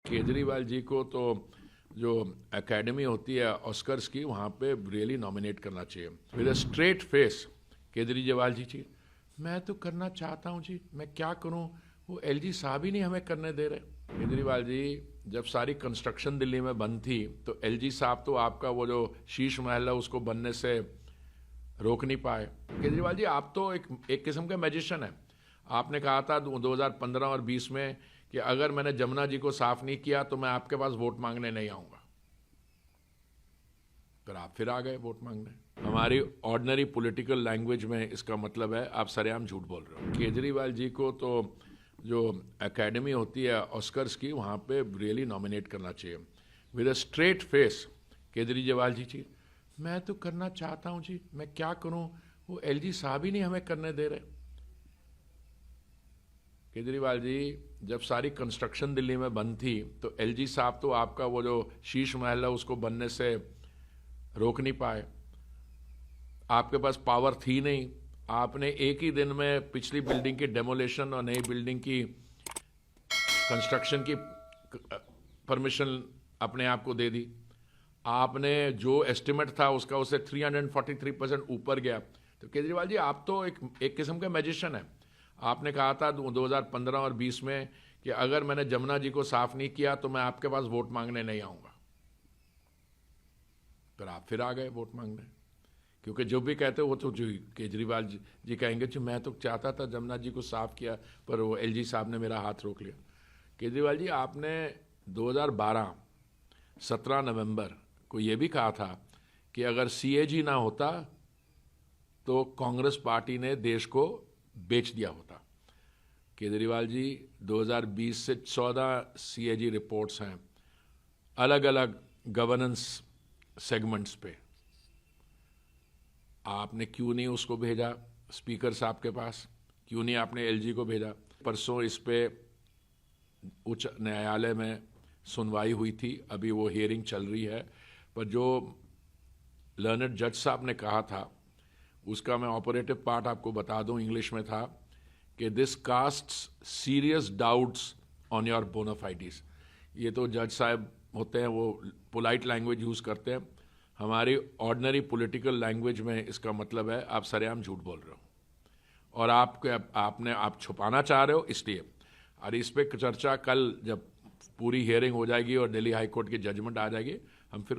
केजरीवाल जी को तो जो एकेडमी होती है ऑस्कर्स की, वहाँ पे रियली नॉमिनेट करना चाहिए with a straight face. Kejriwal ji, मैं तो करना चाहता हूँ जी, मैं क्या करूँ, वो एलजी साहब ही नहीं हमें करने दे रहे। केजरीवाल जी, जब सारी कंस्ट्रक्शन दिल्ली में बंद थी तो एलजी साहब तो आपका वो जो शीश महल है उसको बनने से रोक नहीं पाए। केजरीवाल जी, आप तो एक किस्म के मैजिशियन हैं। आपने कहा था 2015 और 20 में कि अगर मैंने जमुना जी को साफ नहीं किया तो मैं आपके पास वोट मांगने नहीं आऊंगा। फिर आप फिर आ गए वोट मांगने। हमारी ऑर्डिनरी पॉलिटिकल लैंग्वेज में इसका मतलब है आप सरेआम झूठ बोल रहे हो। केजरीवाल जी को तो जो एकेडमी होती है ऑस्कर्स की, वहाँ पे रियली नॉमिनेट करना चाहिए with a straight face. Kejriwal ji, मैं तो करना चाहता हूँ जी, मैं क्या करूँ, वो एलजी साहब ही नहीं हमें करने दे रहे। केजरीवाल जी, जब सारी कंस्ट्रक्शन दिल्ली में बंद थी तो एलजी साहब तो आपका वो जो शीश महल है उसको बनने से रोक नहीं पाए। आपके पास पावर थी नहीं, आपने एक ही दिन में पिछली बिल्डिंग की डेमोलेशन और नई बिल्डिंग की कंस्ट्रक्शन की परमिशन अपने आप को दे दी। आपने जो एस्टिमेट था उसका उससे 343% ऊपर गया। तो केजरीवाल जी, आप तो एक किस्म का मैजिशियन है। आपने कहा था 2015 और 20 में कि अगर मैंने जमुना जी को साफ नहीं किया तो मैं आपके पास वोट मांगने नहीं आऊंगा। फिर आप फिर आ गए वोट मांगने, क्योंकि जो भी कहते वो तो जो केजरीवाल जी कहेंगे जो मैं तो चाहता था जमुना जी को साफ किया पर वो एलजी साहब ने मेरा हाथ रोक लिया। केजरीवाल जी, आपने 2012 17 नवंबर को ये भी कहा था कि अगर सीएजी ना होता तो कांग्रेस पार्टी ने देश को बेच दिया होता। केजरीवाल जी, 2020 से 14 सीएजी रिपोर्ट्स हैं अलग अलग गवर्नेंस सेगमेंट्स पे। आपने क्यों नहीं उसको भेजा स्पीकर साहब के पास, क्यों नहीं आपने एलजी को भेजा? परसों इस पे उच्च न्यायालय में सुनवाई हुई थी, अभी वो हियरिंग चल रही है, पर जो लर्नड जज साहब ने कहा था उसका मैं ऑपरेटिव पार्ट आपको बता दूं, इंग्लिश में था कि this casts serious doubts on your bona fides. ये तो जज साहब होते हैं, वो पोलाइट लैंग्वेज यूज़ करते हैं। हमारी ऑर्डिनरी पॉलिटिकल लैंग्वेज में इसका मतलब है आप सरेआम झूठ बोल रहे हो और आप छुपाना चाह रहे हो इसलिए। और इस पे चर्चा कल जब पूरी हियरिंग हो जाएगी और दिल्ली हाई कोर्ट की जजमेंट आ जाएगी, हम फिर